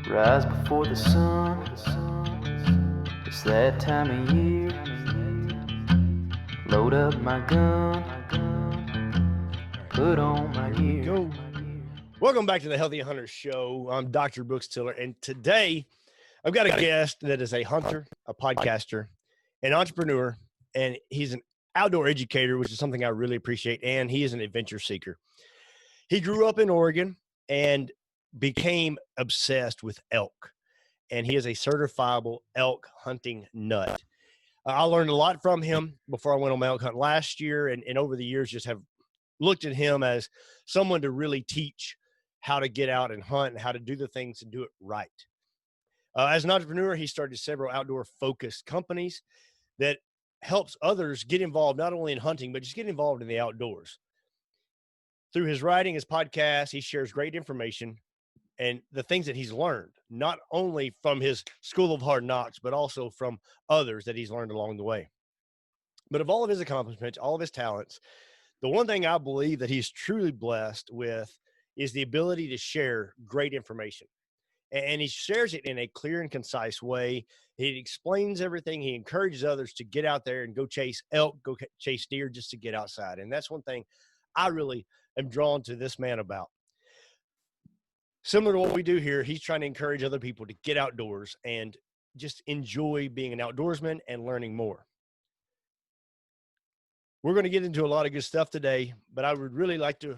Rise before the sun. It's that time of year. Load up my gun. Put on my gear. Go. Welcome back to the Healthy Hunter Show. I'm Dr. Brooks Tiller, and today I've got a guest that is a hunter, a podcaster, an entrepreneur, and he's an outdoor educator, which is something I really appreciate, and he is an adventure seeker. He grew up in Oregon and became obsessed with elk, and he is a certifiable elk hunting nut. I learned a lot from him before I went on my elk hunt last year, and over the years just have looked at him as someone to really teach how to get out and hunt and how to do the things and do it right. As an entrepreneur, he started several outdoor focused companies that helps others get involved, not only in hunting, but just get involved in the outdoors. Through his writing, his podcast, he shares great information and the things that he's learned, not only from his school of hard knocks, but also from others that he's learned along the way. But of all of his accomplishments, all of his talents, the one thing I believe that he's truly blessed with is the ability to share great information. And he shares it in a clear and concise way. He explains everything. He encourages others to get out there and go chase elk, go chase deer, just to get outside. And that's one thing I really am drawn to this man about. Similar to what we do here, he's trying to encourage other people to get outdoors and just enjoy being an outdoorsman and learning more. We're going to get into a lot of good stuff today, but I would really like to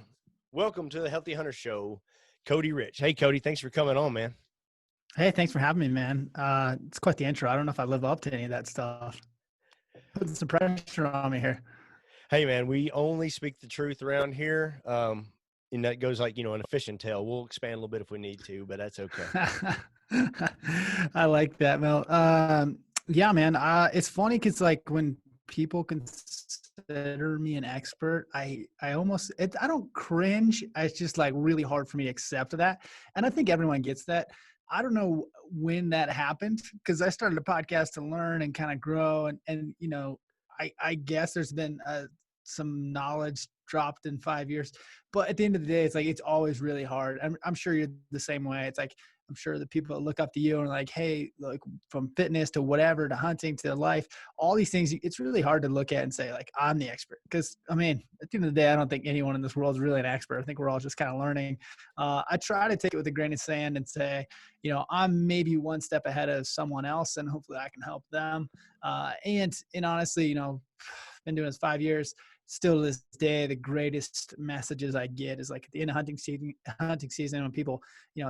welcome to the Healthy Hunter Show, Cody Rich. Hey, Cody, thanks for coming on, man. Hey, thanks for having me, man. It's quite the intro. I don't know if I live up to any of that stuff. Putting some pressure on me here. Hey, man, we only speak the truth around here. And that goes like, in a fishing tale. We'll expand a little bit if we need to, but that's okay. I like that, Mel. Yeah, man. It's funny because like when people consider me an expert, I don't cringe. It's just like really hard for me to accept that. And I think everyone gets that. I don't know when that happened because I started a podcast to learn and kind of grow. And I guess there's been some knowledge dropped in 5 years, but at the end of the day, it's like, it's always really hard. I'm sure you're the same way. It's like, I'm sure the people that look up to you and like, hey, like from fitness to whatever, to hunting, to life, all these things, it's really hard to look at and say like, I'm the expert. Cause I mean, at the end of the day, I don't think anyone in this world is really an expert. I think we're all just kind of learning. I try to take it with a grain of sand and say, I'm maybe one step ahead of someone else and hopefully I can help them. And honestly, been doing this 5 years. Still to this day, the greatest messages I get is like at the end of hunting season when people,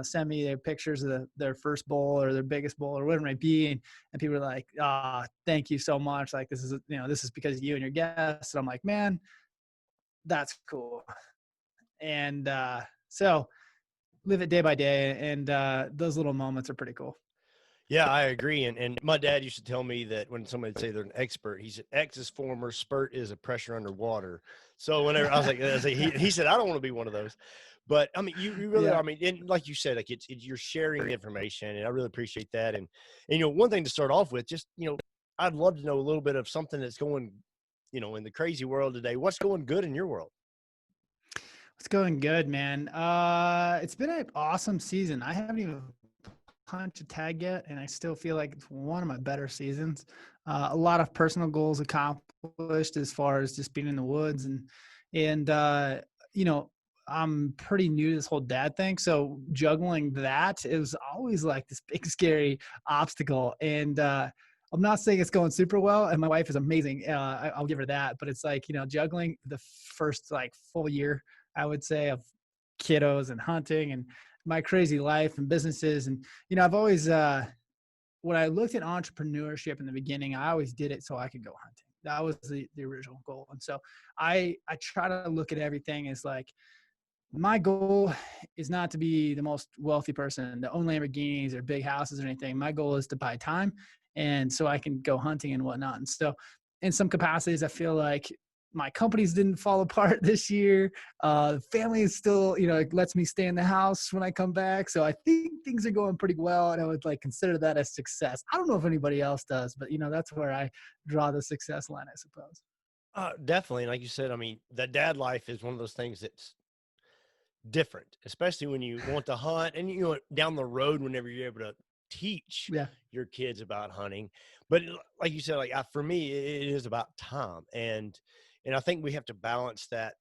send me their pictures of their first bull or their biggest bull or whatever it might be. And people are like, thank you so much. Like, this is because of you and your guests. And I'm like, man, that's cool. And so live it day by day. And those little moments are pretty cool. Yeah, I agree. And my dad used to tell me that when somebody would say they're an expert, he said, X is former, spurt is a pressure underwater. So whenever I was like, he said, I don't want to be one of those. But I mean, you really, Yeah. I mean, and like you said, like you're sharing information and I really appreciate that. And, one thing to start off with, just, I'd love to know a little bit of something that's going, in the crazy world today. What's going good in your world? It's going good, man. It's been an awesome season. I haven't even punched a tag yet, and I still feel like it's one of my better seasons. A lot of personal goals accomplished as far as just being in the woods and I'm pretty new to this whole dad thing. So juggling that, it was always like this big, scary obstacle. And I'm not saying it's going super well. And my wife is amazing. I'll give her that. But it's like, juggling the first like full year, I would say, of kiddos and hunting and my crazy life and businesses. And, I've always, when I looked at entrepreneurship in the beginning, I always did it so I could go hunting. That was the original goal. And so I try to look at everything as like, my goal is not to be the most wealthy person, to own Lamborghinis or big houses or anything. My goal is to buy time. And so I can go hunting and whatnot. And so in some capacities, I feel like my companies didn't fall apart this year. Family is still, lets me stay in the house when I come back. So I think things are going pretty well. And I would like consider that a success. I don't know if anybody else does, but that's where I draw the success line, I suppose. Definitely. Like you said, I mean, the dad life is one of those things that's different, especially when you want to hunt and, you know, down the road, whenever you're able to teach Yeah. your kids about hunting. But like you said, like for me, it is about time. And I think we have to balance that,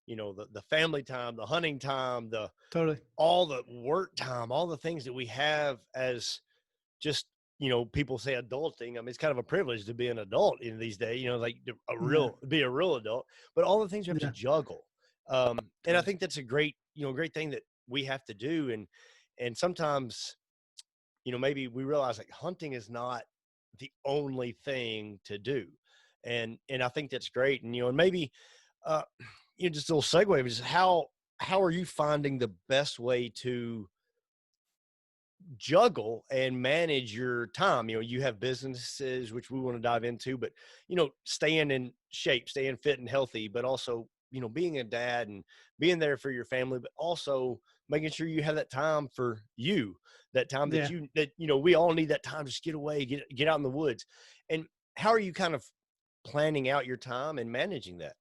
you know, the family time, the hunting time, Totally. all the work time, all the things that we have as just, you know, people say adulting. I mean, it's kind of a privilege to be an adult in these days, you know, like Yeah. be a real adult, but all the things you have to Yeah. juggle. And I Totally. think that's a great, you know, great thing that we have to do. And sometimes, you know, maybe we realize like hunting is not the only thing to do. And I think that's great. And, you know, and maybe, uh, you know, just a little segue is how are you finding the best way to juggle and manage your time? You know, you have businesses, which we want to dive into, but, you know, staying in shape, staying fit and healthy, but also, you know, being a dad and being there for your family, but also making sure you have that time for you, that time Yeah. that, you know, we all need that time to just get away, get out in the woods. And how are you kind of planning out your time and managing that?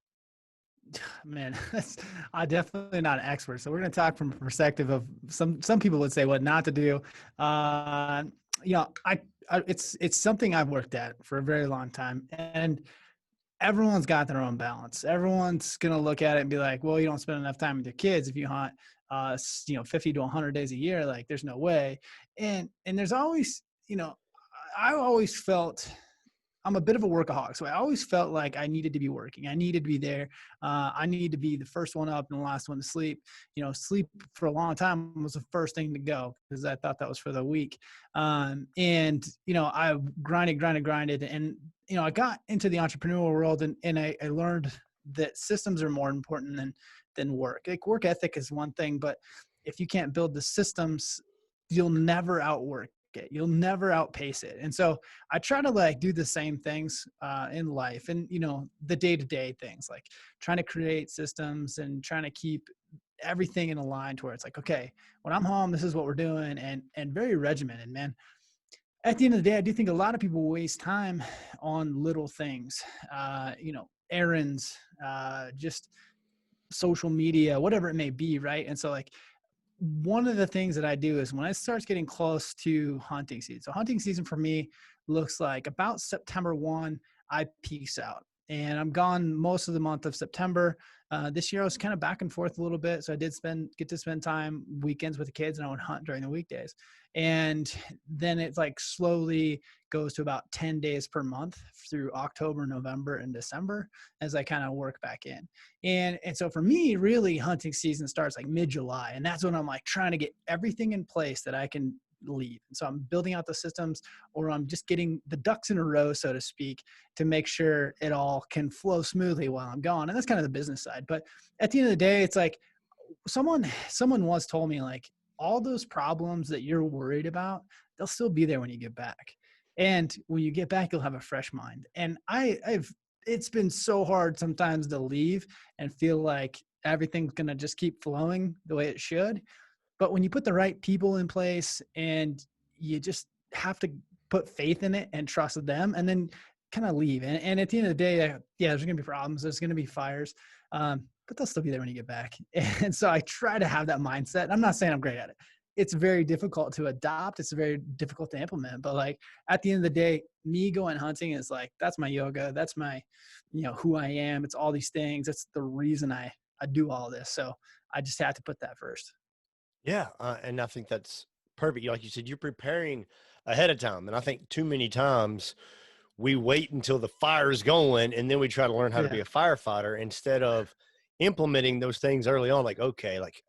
Man, I'm definitely not an expert. So we're going to talk from a perspective of some people would say what not to do. Uh, you know, it's something I've worked at for a very long time, and everyone's got their own balance. Everyone's going to look at it and be like, well, you don't spend enough time with your kids if you hunt, 50 to 100 days a year. Like, there's no way. And there's always, you know, I always felt I'm a bit of a workaholic. So I always felt like I needed to be working. I needed to be there. I needed to be the first one up and the last one to sleep. You know, sleep for a long time was the first thing to go because I thought that was for the week. And, you know, I grinded. And, you know, I got into the entrepreneurial world and I learned that systems are more important than work. Like, work ethic is one thing, but if you can't build the systems, you'll never outwork it. You'll never outpace it. And so I try to like do the same things in life, and, you know, the day-to-day things, like trying to create systems and trying to keep everything in a line to where it's like, okay, when I'm home, this is what we're doing, and very regimented, man. At the end of the day, I do think a lot of people waste time on little things, you know, errands, just social media, whatever it may be, right? And so, like, one of the things that I do is when it starts getting close to hunting season. So hunting season for me looks like about September 1, I peace out. And I'm gone most of the month of September. This year I was kind of back and forth a little bit. So I did get to spend time weekends with the kids, and I would hunt during the weekdays. And then it like slowly goes to about 10 days per month through October, November, and December as I kind of work back in. And so for me, really hunting season starts like mid-July. And that's when I'm like trying to get everything in place that I can leave. And so I'm building out the systems, or I'm just getting the ducks in a row, so to speak, to make sure it all can flow smoothly while I'm gone. And that's kind of the business side. But at the end of the day, it's like someone once told me, like, all those problems that you're worried about, they'll still be there when you get back. And when you get back, you'll have a fresh mind. And I've it's been so hard sometimes to leave and feel like everything's going to just keep flowing the way it should. But when you put the right people in place, and you just have to put faith in it and trust them, and then kind of leave. And at the end of the day, yeah, there's going to be problems. There's going to be fires, but they'll still be there when you get back. And so I try to have that mindset. I'm not saying I'm great at it. It's very difficult to adopt. It's very difficult to implement. But like, at the end of the day, me going hunting is like, that's my yoga. That's my, you know, who I am. It's all these things. That's the reason I do all this. So I just have to put that first. Yeah, and I think that's perfect. Like you said, you're preparing ahead of time, and I think too many times we wait until the fire is going, and then we try to learn how to Yeah. be a firefighter instead of implementing those things early on. Like, okay, like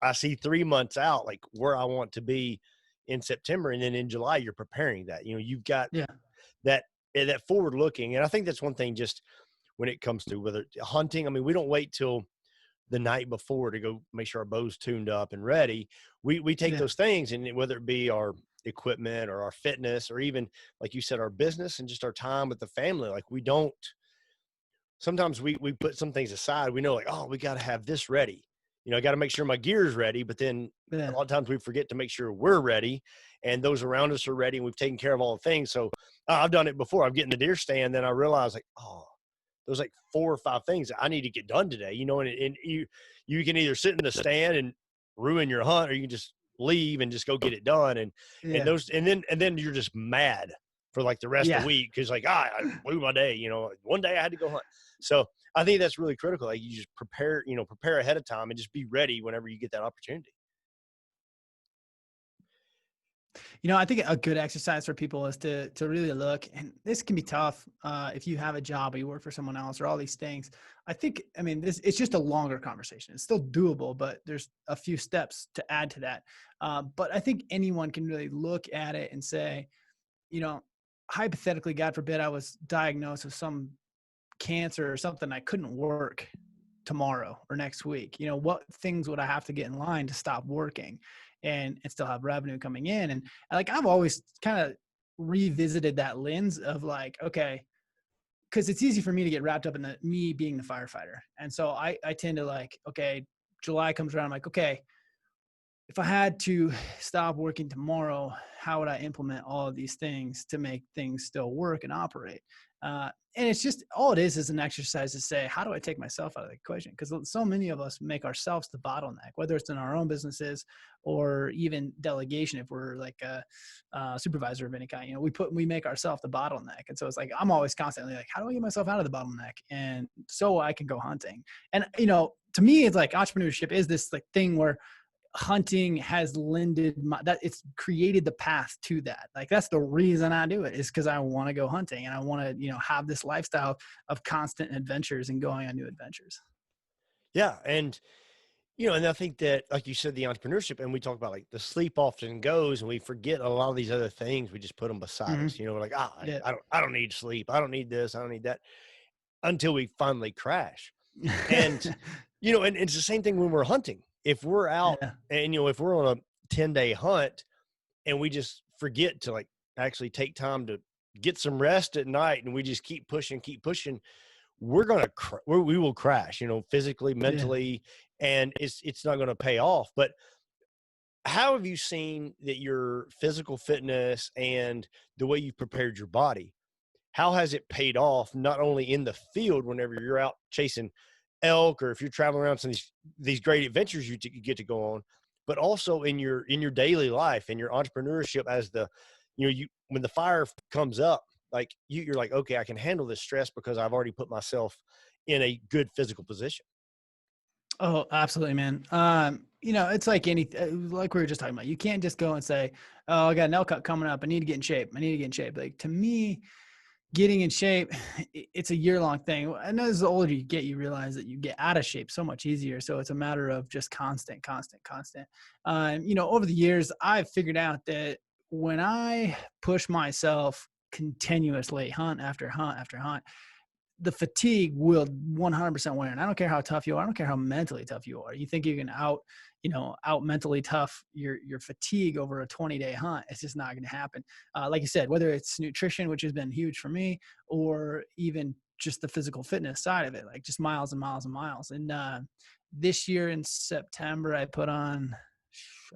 I see 3 months out, like where I want to be in September, and then in July, you're preparing that. You know, you've got Yeah. that that forward looking, and I think that's one thing. Just when it comes to whether hunting, I mean, we don't wait till the night before to go make sure our bow's tuned up and ready. We take Yeah. those things, and whether it be our equipment or our fitness, or even like you said, our business and just our time with the family, like we don't, sometimes we put some things aside. We know, like, oh, we got to have this ready. You know, I got to make sure my gear is ready, but then a Yeah. lot of times we forget to make sure we're ready and those around us are ready, and we've taken care of all the things. So I've done it before. I'm getting the deer stand, then I realize, like, oh, there's like 4 or 5 things that I need to get done today, you know, and you can either sit in the stand and ruin your hunt, or you can just leave and just go get it done. And Yeah. and then you're just mad for like the rest of Yeah. the week because like I blew my day. One day I had to go hunt. So I think that's really critical. Like you just prepare ahead of time and just be ready whenever you get that opportunity. I think a good exercise for people is to really look, and this can be tough if you have a job or you work for someone else or all these things. It's just a longer conversation. It's still doable, but there's a few steps to add to that. But I think anyone can really look at it and say, hypothetically, God forbid, I was diagnosed with some cancer or something, I couldn't work tomorrow or next week. What things would I have to get in line to stop working and still have revenue coming in? And like, I've always kind of revisited that lens of like, okay, because it's easy for me to get wrapped up in me being the firefighter. And so I tend to like, okay, July comes around, I'm like, okay, if I had to stop working tomorrow, how would I implement all of these things to make things still work and operate? And it's just, all it is an exercise to say, how do I take myself out of the equation? Because so many of us make ourselves the bottleneck, whether it's in our own businesses or even delegation. If we're like a supervisor of any kind, we make ourselves the bottleneck. And so it's like, I'm always constantly like, how do I get myself out of the bottleneck? And so I can go hunting. And, to me, it's like entrepreneurship is this like thing where hunting has that it's created the path to that. Like, that's the reason I do it, is because I want to go hunting and I want to, have this lifestyle of constant adventures and going on new adventures. Yeah. And I think that, like you said, the entrepreneurship, and we talk about like the sleep often goes, and we forget a lot of these other things. We just put them beside us. We're like, Yeah. I don't need sleep. I don't need this. I don't need that, until we finally crash. And, and it's the same thing when we're hunting. If we're out Yeah. and, if we're on a 10-day hunt and we just forget to like actually take time to get some rest at night, and we just keep pushing, we're going to, we will crash, physically, mentally, and it's not going to pay off. But how have you seen that your physical fitness and the way you've prepared your body, how has it paid off, not only in the field whenever you're out chasing elk, or if you're traveling around some of these great adventures you get to go on, but also in your daily life and your entrepreneurship, as when the fire comes up, like you're like, okay, I can handle this stress because I've already put myself in a good physical position. Oh, absolutely, man. It's like like we were just talking about, you can't just go and say, oh, I got an elk cut coming up, I need to get in shape. Like, to me, getting in shape, it's a year-long thing. I know as the older you get, you realize that you get out of shape so much easier. So it's a matter of just constant. Over the years, I've figured out that when I push myself continuously, hunt after hunt after hunt, the fatigue will 100% wear. And I don't care how tough you are. I don't care how mentally tough you are. You think you can out mentally tough your fatigue over a 20-day hunt. It's just not going to happen. Like you said, whether it's nutrition, which has been huge for me, or even just the physical fitness side of it, like just miles and miles and miles. And this year in September, I put on,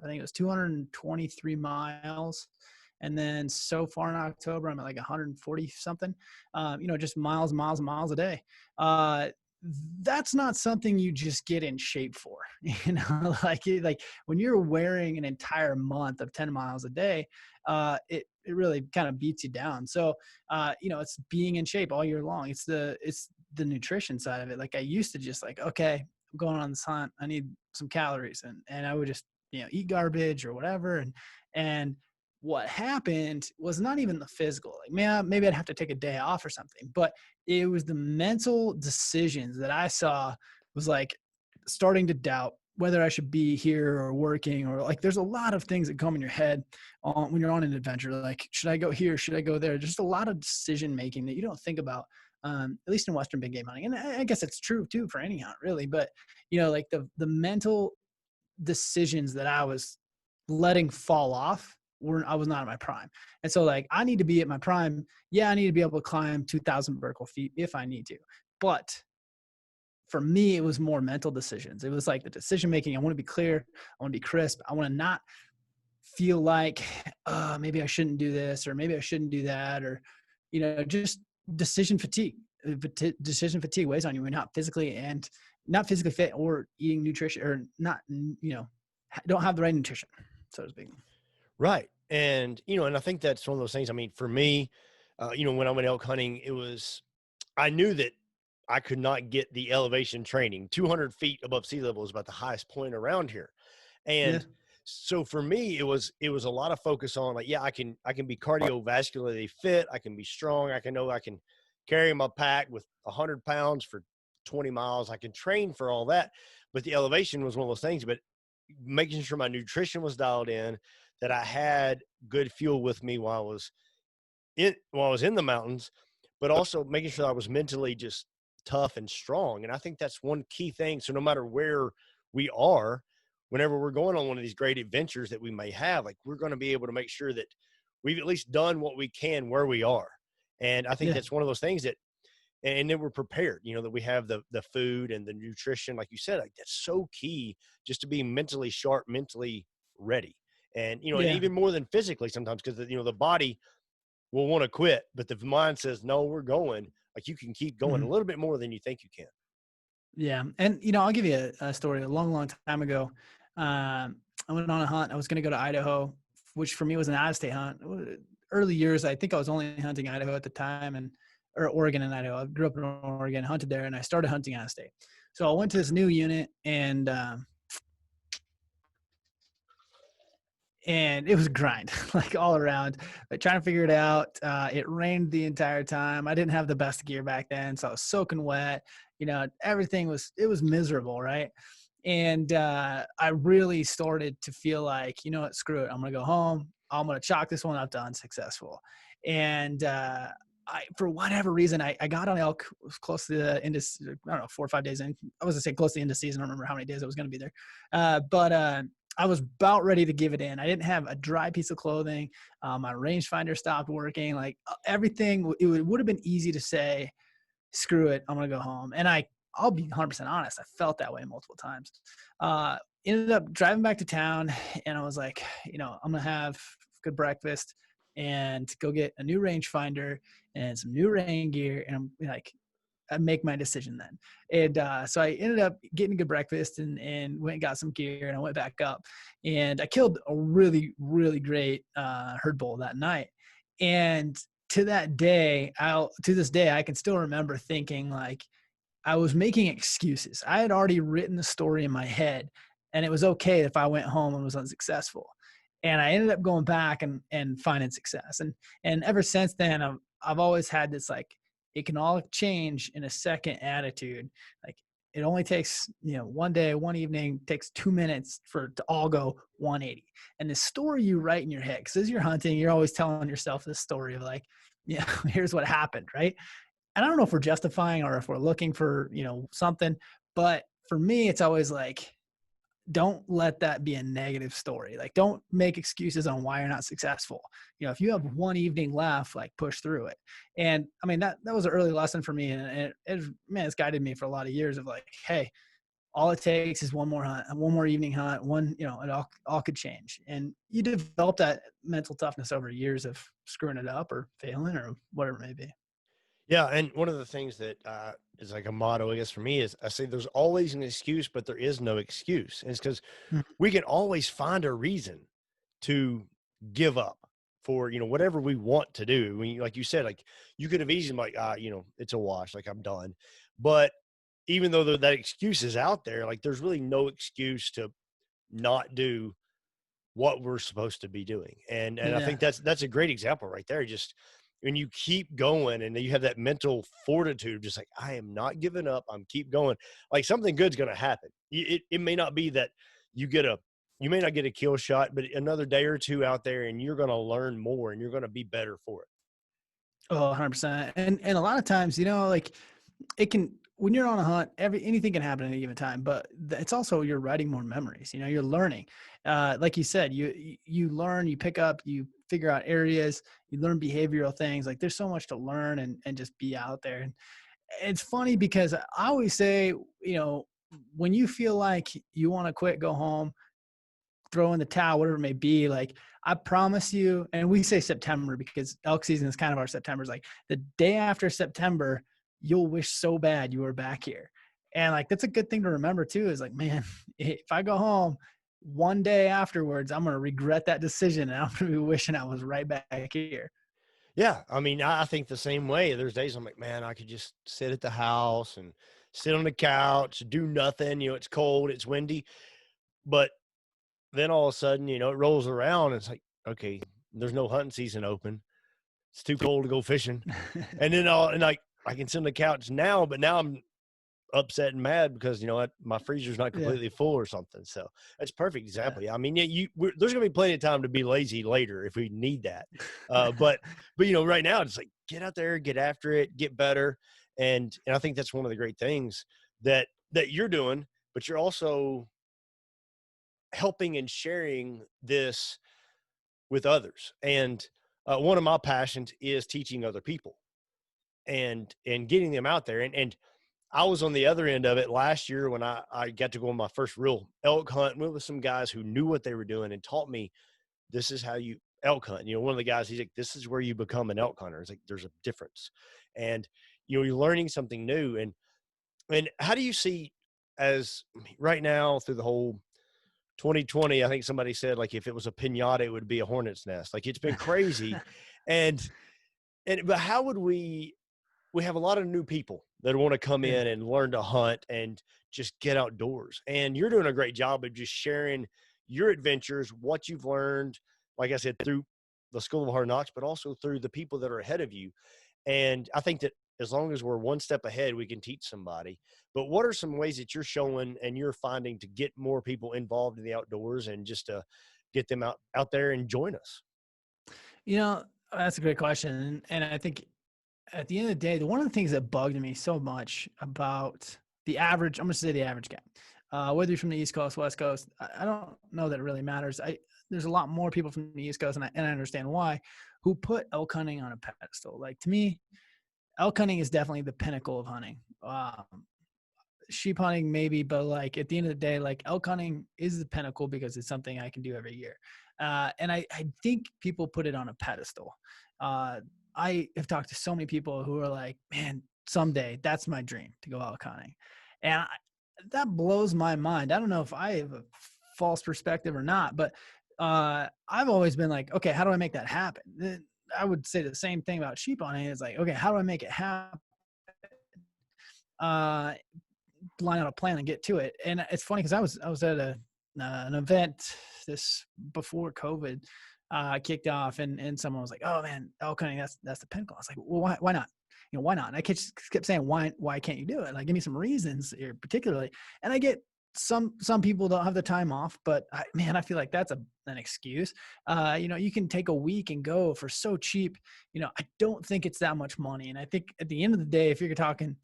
I think it was 223 miles. And then so far in October, I'm at like 140 something, just miles a day. That's not something you just get in shape for, like when you're wearing an entire month of 10 miles a day, it really kind of beats you down. So, it's being in shape all year long. It's the nutrition side of it. Like, I used to just like, okay, I'm going on this hunt, I need some calories, and I would just, eat garbage or whatever. And what happened was not even the physical, like, man, maybe I'd have to take a day off or something, but it was the mental decisions that I saw was like starting to doubt whether I should be here or working, or like, there's a lot of things that come in your head when you're on an adventure. Like, should I go here? Should I go there? Just a lot of decision making that you don't think about, at least in Western big game hunting. And I guess it's true too for any hunt, really. But, like the mental decisions that I was letting fall off, I was not at my prime. And so, like, I need to be at my prime. Yeah, I need to be able to climb 2,000 vertical feet if I need to. But for me, it was more mental decisions. It was like the decision making. I want to be clear. I want to be crisp. I want to not feel like, maybe I shouldn't do this, or maybe I shouldn't do that, or, just decision fatigue. Decision fatigue weighs on you, and not physically and not physically fit or eating nutrition or not, don't have the right nutrition, so to speak. Right. And, and I think that's one of those things. I mean, for me, when I went elk hunting, I knew that I could not get the elevation training. 200 feet above sea level is about the highest point around here. Yeah. And so for me, it was a lot of focus on like, yeah, I can be cardiovascularly fit. I can be strong. I can carry my pack with 100 pounds for 20 miles. I can train for all that. But the elevation was one of those things. But making sure my nutrition was dialed in, that I had good fuel with me while I was in the mountains, but also making sure I was mentally just tough and strong. And I think that's one key thing. So no matter where we are, whenever we're going on one of these great adventures that we may have, like we're going to be able to make sure that we've at least done what we can where we are. And I think Yeah. that's one of those things and then we're prepared, that we have the food and the nutrition, like you said, like that's so key just to be mentally sharp, mentally ready. And, and Yeah. even more than physically sometimes, because, the body will want to quit, but the mind says, no, we're going. Like you can keep going a Mhm. little bit more than you think you can. Yeah. And, I'll give you a story. A long, long time ago, I went on a hunt. I was going to go to Idaho, which for me was an out-of-state hunt. Early years, I think I was only hunting Idaho at the time, or Oregon and Idaho. I grew up in Oregon, hunted there, and I started hunting out of state. So I went to this new unit, and it was a grind, like all around, but trying to figure it out. It rained the entire time. I didn't have the best gear back then, so I was soaking wet. Everything it was miserable, right? And I really started to feel like, you know what, screw it. I'm going to go home. I'm going to chalk this one up to unsuccessful. And for whatever reason, I got on elk close to the end of, I don't know, 4 or 5 days in. I was going to say close to the end of season. I don't remember how many days I was going to be there. But I was about ready to give it in. I didn't have a dry piece of clothing. My rangefinder stopped working. Like everything, it would have been easy to say, screw it, I'm going to go home. And I'll be 100% honest. I felt that way multiple times. Ended up driving back to town, and I was like, I'm going to have good breakfast and go get a new rangefinder and some new rain gear. And I'm like, I make my decision then. And so I ended up getting a good breakfast and went and got some gear, and I went back up, and I killed a really, really great herd bull that night. And to this day, I can still remember thinking like, I was making excuses. I had already written the story in my head, and it was okay if I went home and was unsuccessful. And I ended up going back and finding success. And ever since then, I've always had this like, it can all change in a second attitude. Like it only takes, one day, one evening, takes 2 minutes for it to all go 180. And the story you write in your head, because as you're hunting, you're always telling yourself this story of like, yeah, here's what happened, right? And I don't know if we're justifying or if we're looking for, something, but for me, it's always like, don't let that be a negative story. Like, don't make excuses on why you're not successful. If you have one evening left, like push through it. And I mean, that was an early lesson for me. And it's guided me for a lot of years of like, hey, all it takes is one more hunt, one more evening hunt, it all could change. And you develop that mental toughness over years of screwing it up or failing or whatever it may be. Yeah. And one of the things that is like a motto, I guess, for me is I say there's always an excuse, but there is no excuse. And it's because Mm. we can always find a reason to give up for, whatever we want to do. Like you said, like you could have easily like, it's a wash, like I'm done. But even though that excuse is out there, like there's really no excuse to not do what we're supposed to be doing. And I Yeah. think that's a great example right there. Just when you keep going and you have that mental fortitude, just like, I am not giving up. I'm keep going. Like something good's going to happen. It may not be that you you may not get a kill shot, but another day or two out there and you're going to learn more and you're going to be better for it. Oh, 100%. And a lot of times, like it can, when you're on a hunt, anything can happen at any given time, but it's also, you're writing more memories, you're learning. Like you said, you learn, you pick up, you figure out areas, you learn behavioral things. Like there's so much to learn and just be out there. And it's funny because I always say, when you feel like you want to quit, go home, throw in the towel, whatever it may be, like I promise you, and we say September because elk season is kind of our September's, like the day after September, you'll wish so bad you were back here. And like, that's a good thing to remember too, is like, man, if I go home one day afterwards, I'm going to regret that decision. And I'm going to be wishing I was right back here. Yeah. I mean, I think the same way. There's days I'm like, man, I could just sit at the house and sit on the couch, do nothing. It's cold, it's windy. But then all of a sudden, it rolls around. And it's like, okay, there's no hunting season open. It's too cold to go fishing. And then I can sit on the couch now, but now I'm upset and mad because my freezer's not completely full or something. So that's a perfect example. Yeah. I mean, there's gonna be plenty of time to be lazy later if we need that. But right now it's like, get out there, get after it, get better. And I think that's one of the great things that you're doing, but you're also helping and sharing this with others. And one of my passions is teaching other people and getting them out there. And I was on the other end of it last year when I got to go on my first real elk hunt with some guys who knew what they were doing and taught me, this is how you elk hunt. One of the guys, he's like, this is where you become an elk hunter. It's like, there's a difference. And, you're learning something new. And how do you see, as right now through the whole 2020, I think somebody said, like, if it was a pinata, it would be a hornet's nest. Like, it's been crazy. But how would we have a lot of new people that want to come in and learn to hunt and just get outdoors. And you're doing a great job of just sharing your adventures, what you've learned, like I said, through the School of Hard Knocks, but also through the people that are ahead of you. And I think that as long as we're one step ahead, we can teach somebody. But what are some ways that you're showing and you're finding to get more people involved in the outdoors and just to get them out there and join us? That's a great question. And I think at the end of the day, one of the things that bugged me so much about the average, I'm going to say the average guy, whether you're from the East Coast, West Coast, I don't know that it really matters. There's a lot more people from the East Coast, and I understand why, who put elk hunting on a pedestal. Like, to me, elk hunting is definitely the pinnacle of hunting. Sheep hunting maybe, but like at the end of the day, like elk hunting is the pinnacle because it's something I can do every year. And I think people put it on a pedestal. I have talked to so many people who are like, man, someday that's my dream, to go elk hunting. And that blows my mind. I don't know if I have a false perspective or not, but I've always been like, okay, how do I make that happen? I would say the same thing about sheep hunting. It's like, okay, how do I make it happen? Line out a plan and get to it. And it's funny because I was at an event this before COVID kicked off, and someone was like, "Oh man, elk hunting, that's the pinnacle." I was like, "Well, why not? Why not?" And I kept saying, "Why can't you do it? Like, give me some reasons here, particularly." And I get some people don't have the time off, but I feel like that's an excuse. You can take a week and go for so cheap. I don't think it's that much money, and I think at the end of the day, if you're talking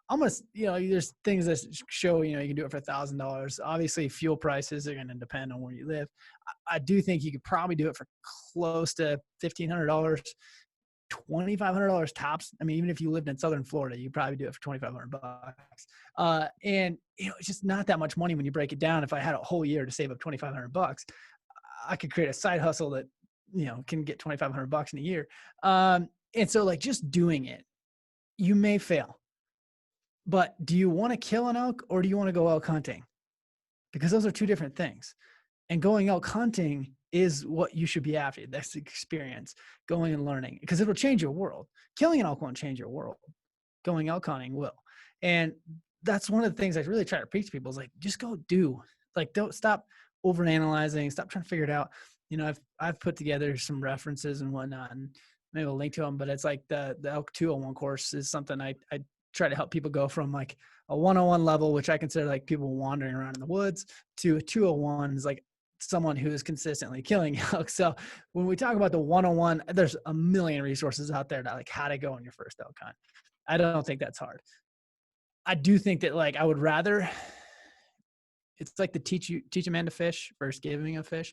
almost, there's things that show, you can do it for $1,000. Obviously, fuel prices are going to depend on where you live. I do think you could probably do it for close to $1,500, $2,500 tops. I mean, even if you lived in Southern Florida, you probably do it for $2,500. And it's just not that much money when you break it down. If I had a whole year to save up $2,500, I could create a side hustle that, can get $2,500 in a year. And so, like, just doing it, you may fail. But do you want to kill an elk or do you want to go elk hunting? Because those are two different things. And going elk hunting is what you should be after. That's the experience, going and learning, because it'll change your world. Killing an elk won't change your world. Going elk hunting will. And that's one of the things I really try to preach to people is like, just go do. Like, don't stop overanalyzing. Stop trying to figure it out. I've put together some references and whatnot, and maybe I'll link to them, but it's like the elk 201 course is something I try to help people go from like a 101 level, which I consider like people wandering around in the woods, to a 201 is like someone who is consistently killing elk. So when we talk about the 101, there's a million resources out there to like how to go on your first elk hunt. I don't think that's hard. I do think that like I would rather, it's like the teach a man to fish versus giving a fish.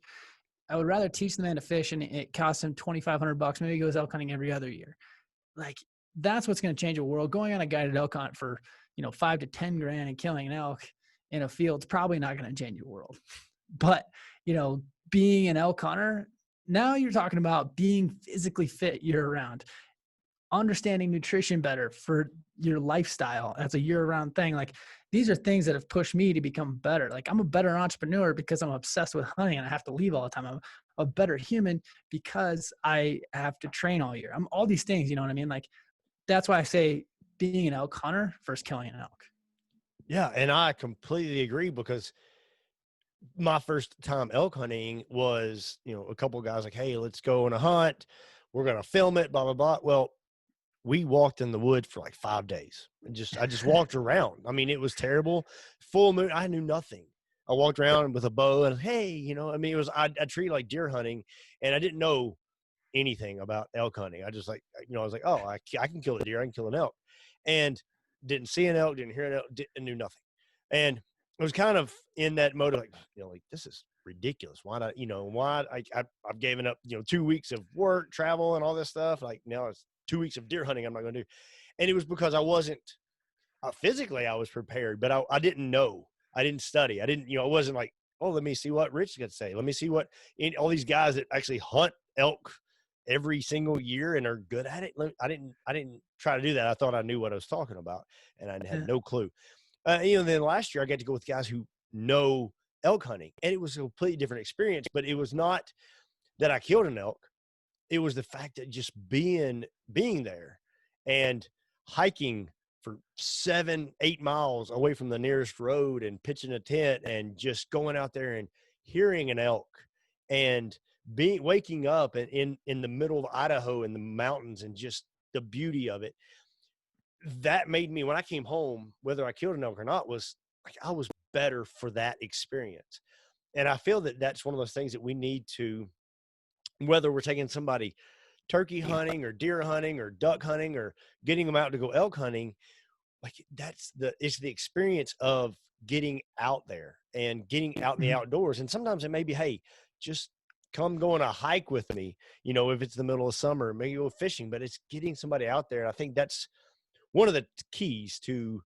I would rather teach the man to fish and it costs him $2,500. Maybe he goes elk hunting every other year. Like, that's what's going to change the world. Going on a guided elk hunt for, $5 to $10 grand and killing an elk in a field is probably not going to change your world. But, being an elk hunter, now you're talking about being physically fit year round, understanding nutrition better for your lifestyle. That's a year round thing. Like, these are things that have pushed me to become better. Like I'm a better entrepreneur because I'm obsessed with hunting and I have to leave all the time. I'm a better human because I have to train all year. I'm all these things, you know what I mean? Like that's why I say being an elk hunter versus killing an elk. Yeah. And I completely agree, because my first time elk hunting was, a couple of guys like, hey, let's go on a hunt. We're going to film it, blah, blah, blah. Well, we walked in the woods for like 5 days and I just walked around. I mean, it was terrible. Full moon. I knew nothing. I walked around with a bow and, hey, it was, I treated like deer hunting, and I didn't know anything about elk hunting. I just I was like, oh, I can kill a deer. I can kill an elk, and didn't see an elk, didn't hear an elk, knew nothing. And it was kind of in that mode of like this is ridiculous. Why not, I've given up, 2 weeks of work, travel, and all this stuff. Like now it's 2 weeks of deer hunting I'm not going to do. And it was because I wasn't physically, I was prepared, but I didn't know. I didn't study. I didn't, it wasn't like, oh, let me see what Rich got to say. Let me see what all these guys that actually hunt elk every single year and are good at it. I didn't try to do that. I thought I knew what I was talking about, and I had no clue. Then last year I got to go with guys who know elk hunting, and it was a completely different experience. But it was not that I killed an elk. It was the fact that just being there and hiking for 7-8 miles away from the nearest road and pitching a tent and just going out there and hearing an elk and waking up and in the middle of Idaho in the mountains and just the beauty of it. That made me, when I came home, whether I killed an elk or not, was like I was better for that experience. And I feel that that's one of those things that we need to, whether we're taking somebody turkey hunting or deer hunting or duck hunting or getting them out to go elk hunting, like it's the experience of getting out there and getting out in the outdoors. And sometimes it may be, hey, just come go on a hike with me, if it's the middle of summer, maybe go fishing, but it's getting somebody out there. And I think that's one of the keys to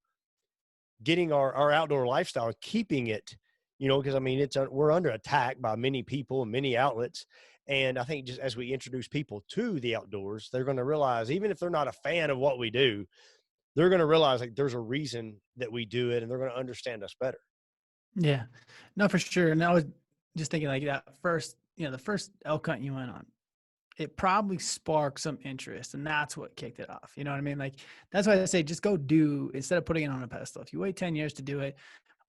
getting our outdoor lifestyle, keeping it, because I mean, we're under attack by many people and many outlets. And I think just as we introduce people to the outdoors, they're going to realize, even if they're not a fan of what we do, they're going to realize like there's a reason that we do it, and they're going to understand us better. Yeah, no, for sure. And I was just thinking like that first, the first elk hunt you went on, it probably sparked some interest, and that's what kicked it off. You know what I mean? Like, that's why I say, just go do, instead of putting it on a pedestal. If you wait 10 years to do it,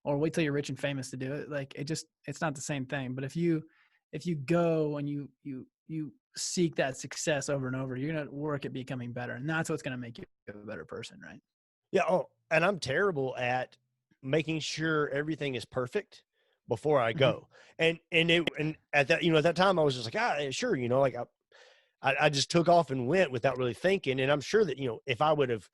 or wait till you're rich and famous to do it, like it's not the same thing. But if you go and you seek that success over and over, you're going to work at becoming better. And that's what's going to make you a better person. Right. Yeah. Oh, and I'm terrible at making sure everything is perfect before I go. And at that, at that time I was just like, sure. Like I just took off and went without really thinking. And I'm sure that, if I would have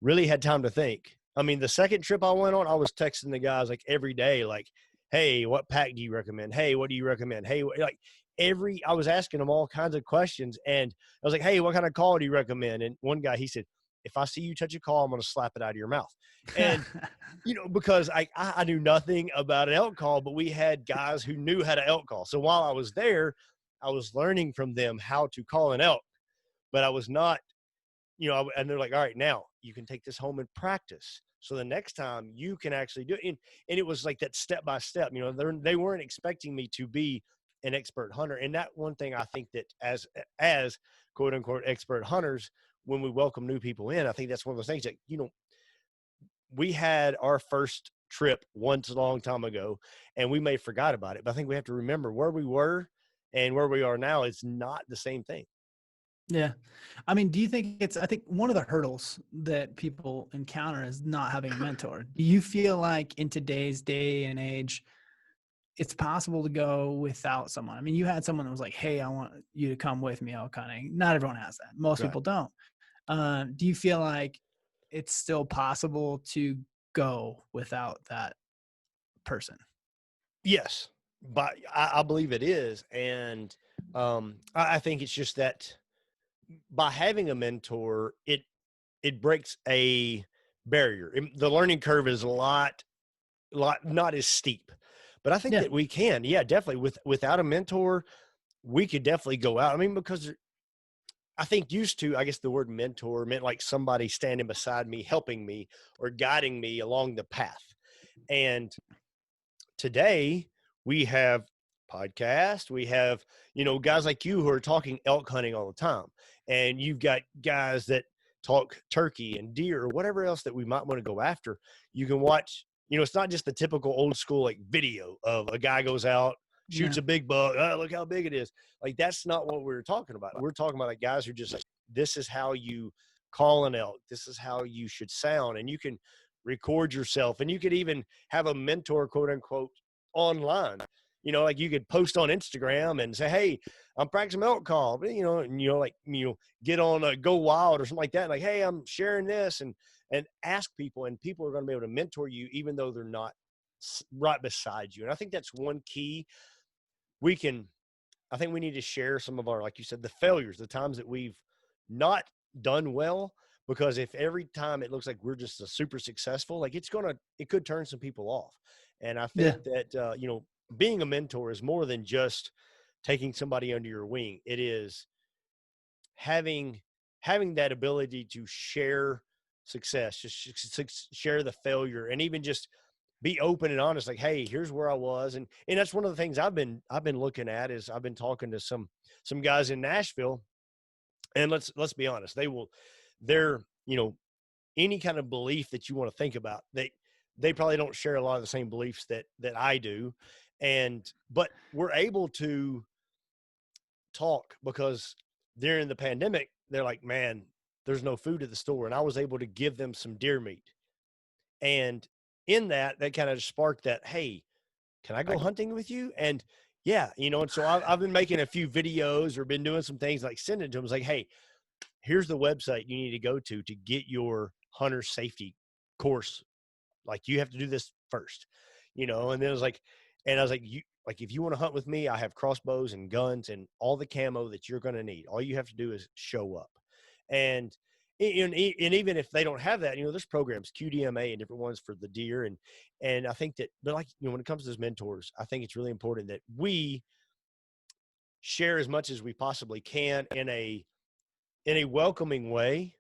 really had time to think, I mean, the second trip I went on, I was texting the guys like every day, like, hey, what pack do you recommend? Hey, what do you recommend? Hey, like I was asking them all kinds of questions. And I was like, hey, what kind of call do you recommend? And one guy, he said, if I see you touch a call, I'm going to slap it out of your mouth. And, because I knew nothing about an elk call, but we had guys who knew how to elk call. So while I was there, I was learning from them how to call an elk, but I was not, and they're like, all right, now you can take this home and practice. So the next time you can actually do it. And it was like that step by step, they weren't expecting me to be an expert hunter. And that one thing I think that as quote unquote expert hunters, when we welcome new people in, I think that's one of those things that, we had our first trip once a long time ago and we may have forgot about it, but I think we have to remember where we were and where we are now is not the same thing. Yeah. I mean, do you think I think one of the hurdles that people encounter is not having a mentor. Do you feel like in today's day and age, it's possible to go without someone? I mean, you had someone that was like, hey, I want you to come with me elk hunting. Not everyone has that. Most Right. people don't. Do you feel like it's still possible to go without that person? Yes, but I believe it is. And I think it's just that by having a mentor, it breaks a barrier. The learning curve is a lot not as steep, but I think that we can, definitely without a mentor, we could definitely go out. I mean, because I think I guess the word mentor meant like somebody standing beside me, helping me or guiding me along the path. And today we have podcasts, we have, guys like you who are talking elk hunting all the time. And you've got guys that talk turkey and deer or whatever else that we might want to go after. You can watch, it's not just the typical old school like video of a guy goes out, shoots Yeah. a big buck. Oh, look how big it is. Like, that's not what we're talking about. We're talking about like guys who just like, this is how you call an elk. This is how you should sound. And you can record yourself, and you could even have a mentor, quote unquote, online. Like you could post on Instagram and say, hey, I'm practicing elk call, but, get on a Go Wild or something like that. Like, hey, I'm sharing this, and ask people, and people are going to be able to mentor you, even though they're not right beside you. And I think that's one key. I think we need to share some of our, like you said, the failures, the times that we've not done well, because if every time it looks like we're just a super successful, like it could turn some people off. And I Yeah. think that, being a mentor is more than just taking somebody under your wing. It is having that ability to share success, just share the failure, and even just be open and honest. Like, hey, here's where I was. And that's one of the things I've been looking at is I've been talking to some guys in Nashville, and let's be honest, they're, any kind of belief that you want to think about, they probably don't share a lot of the same beliefs that I do. But we're able to talk because during the pandemic, they're like, man, there's no food at the store. And I was able to give them some deer meat. And in that kind of sparked that, hey, can I go hunting with you? And yeah, and so I've been making a few videos or been doing some things like sending it to them. It's like, hey, here's the website you need to go to get your hunter safety course. Like, you have to do this first, and then it was like, and I was like, if you want to hunt with me, I have crossbows and guns and all the camo that you're going to need. All you have to do is show up. And even if they don't have that, there's programs, QDMA and different ones for the deer. And I think that, but like, when it comes to those mentors, I think it's really important that we share as much as we possibly can in a welcoming way,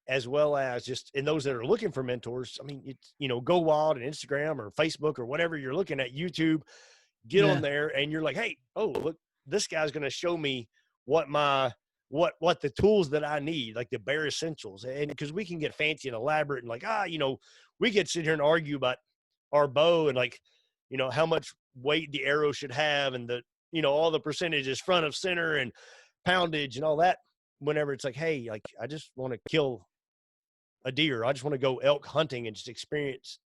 as well as just in those that are looking for mentors. I mean, it's, Go Wild and Instagram or Facebook or whatever you're looking at, YouTube, get on there and you're like, hey, oh, look, this guy's going to show me what the tools that I need, like the bare essentials. And because we can get fancy and elaborate and like, we could sit here and argue about our bow and like, how much weight the arrow should have and the, all the percentages, front of center and poundage and all that. Whenever it's like, hey, like, I just want to kill a deer. I just want to go elk hunting and just experience,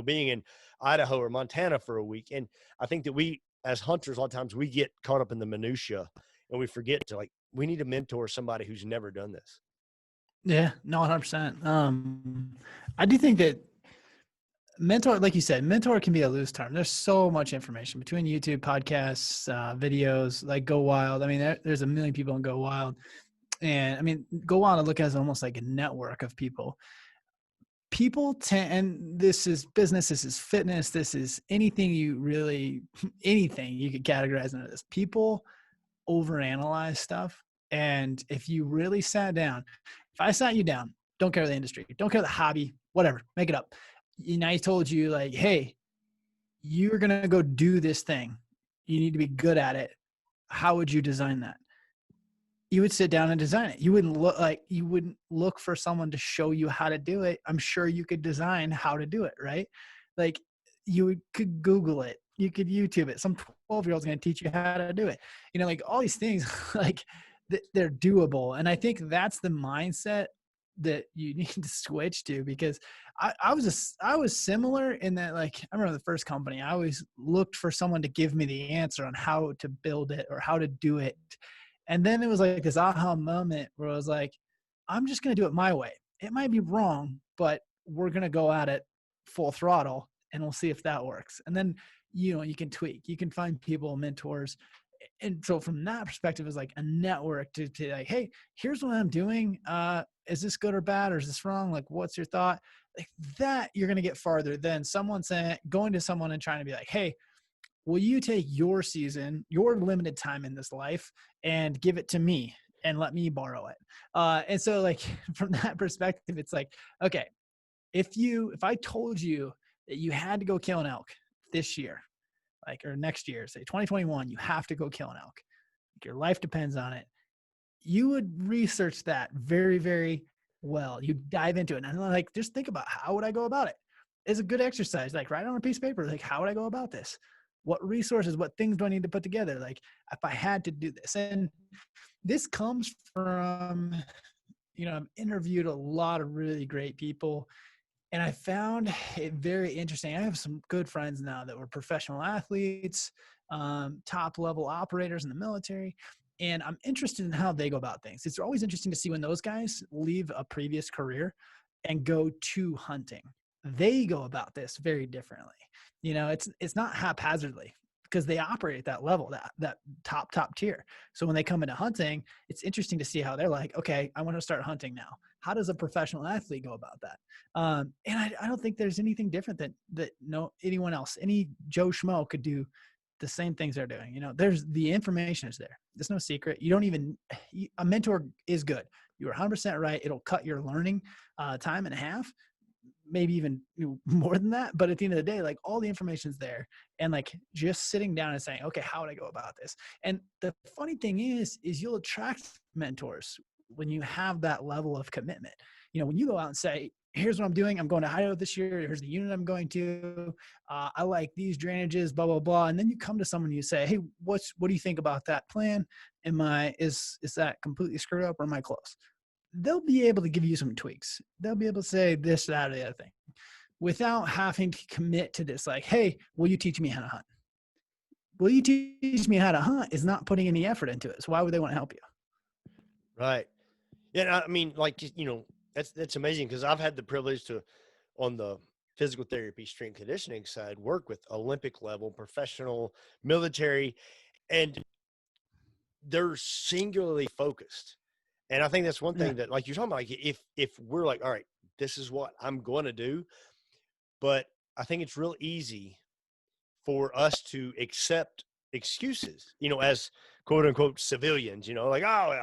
being in Idaho or Montana for a week. And I think that we, as hunters, a lot of times we get caught up in the minutia and we forget to, like, we need to mentor somebody who's never done this. Yeah, no, 100%. I do think that mentor, like you said, mentor can be a loose term. There's so much information between YouTube, podcasts, videos, like Go Wild. I mean, there's a million people on Go Wild. And I mean, Go Wild, I look at as almost like a network of people. People tend, and this is business, this is fitness, this is anything you could categorize into this. People overanalyze stuff. And if you really sat down, if I sat you down, don't care the industry, don't care the hobby, whatever, make it up. And I told you like, hey, you're going to go do this thing. You need to be good at it. How would you design that? You would sit down and design it. You wouldn't look for someone to show you how to do it. I'm sure you could design how to do it, right? Like you could Google it. You could YouTube it. Some 12-year-old's going to teach you how to do it. Like all these things, like they're doable. And I think that's the mindset that you need to switch to, because I was similar in that, like, I remember the first company, I always looked for someone to give me the answer on how to build it or how to do it. And then it was like this aha moment where I was like, I'm just going to do it my way. It might be wrong, but we're going to go at it full throttle and we'll see if that works. And then, you can tweak, you can find people, mentors. And so from that perspective, it's like a network to like, hey, here's what I'm doing. Is this good or bad? Or is this wrong? Like, what's your thought? Like that, you're going to get farther than someone going to someone and trying to be like, hey, will you take your season, your limited time in this life, and give it to me and let me borrow it? And so like from that perspective, it's like, okay, if I told you that you had to go kill an elk this year, like, or next year, say 2021, you have to go kill an elk. Your life depends on it. You would research that very, very well. You dive into it and like, just think about how would I go about it? It's a good exercise. Like, write on a piece of paper, like, how would I go about this? What resources, what things do I need to put together? Like, if I had to do this, and this comes from, I've interviewed a lot of really great people, and I found it very interesting. I have some good friends now that were professional athletes, top level operators in the military, and I'm interested in how they go about things. It's always interesting to see when those guys leave a previous career and go to hunting. They go about this very differently. It's not haphazardly, because they operate at that level, that top tier. So when they come into hunting, it's interesting to see how they're like, okay, I want to start hunting now. How does a professional athlete go about that? And I don't think there's anything different that anyone else, any Joe Schmo could do the same things they're doing. There's the information is there. There's no secret. A mentor is good. You're 100% right. It'll cut your learning time in half, maybe even more than that. But at the end of the day, like, all the information's there, and like, just sitting down and saying, okay, how would I go about this? And the funny thing is you'll attract mentors when you have that level of commitment. When you go out and say, here's what I'm doing, I'm going to Idaho this year, here's the unit I'm going to, I like these drainages, blah, blah, blah. And then you come to someone and you say, hey, what do you think about that plan? Is that completely screwed up, or am I close? They'll be able to give you some tweaks. They'll be able to say this, that, or the other thing, without having to commit to this. Like, hey, will you teach me how to hunt? Will you teach me how to hunt is not putting any effort into it. So why would they want to help you? Right. Yeah. I mean, like, that's amazing, because I've had the privilege to, on the physical therapy, strength conditioning side, work with Olympic level, professional, military, and they're singularly focused. And I think that's one thing that, like you're talking about, like, if we're like, all right, this is what I'm going to do, but I think it's real easy for us to accept excuses, as quote unquote civilians, like, oh,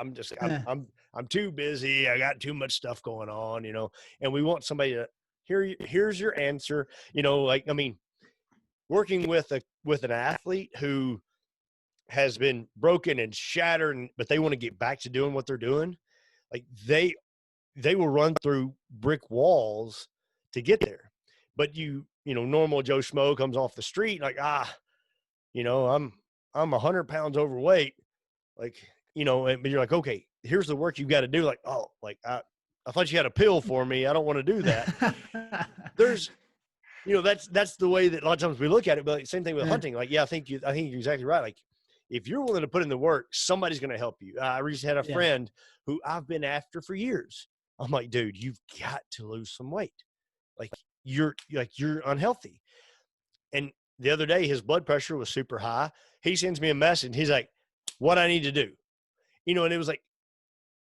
I'm too busy. I got too much stuff going on, and we want somebody to here's your answer, like, I mean, working with an athlete who has been broken and shattered, but they want to get back to doing what they're doing. Like, they will run through brick walls to get there. But normal Joe Schmo comes off the street, like, I'm 100 pounds overweight. Like, but you're like, okay, here's the work you've got to do. Like, oh, like, I thought you had a pill for me. I don't want to do that. There's, that's the way that a lot of times we look at it. But like, same thing with hunting. Like, yeah, I think you're exactly right. Like, if you're willing to put in the work, somebody's going to help you. I recently had a friend who I've been after for years. I'm like, dude, you've got to lose some weight. Like, you're unhealthy. And the other day, his blood pressure was super high. He sends me a message. He's like, what I need to do, and it was like,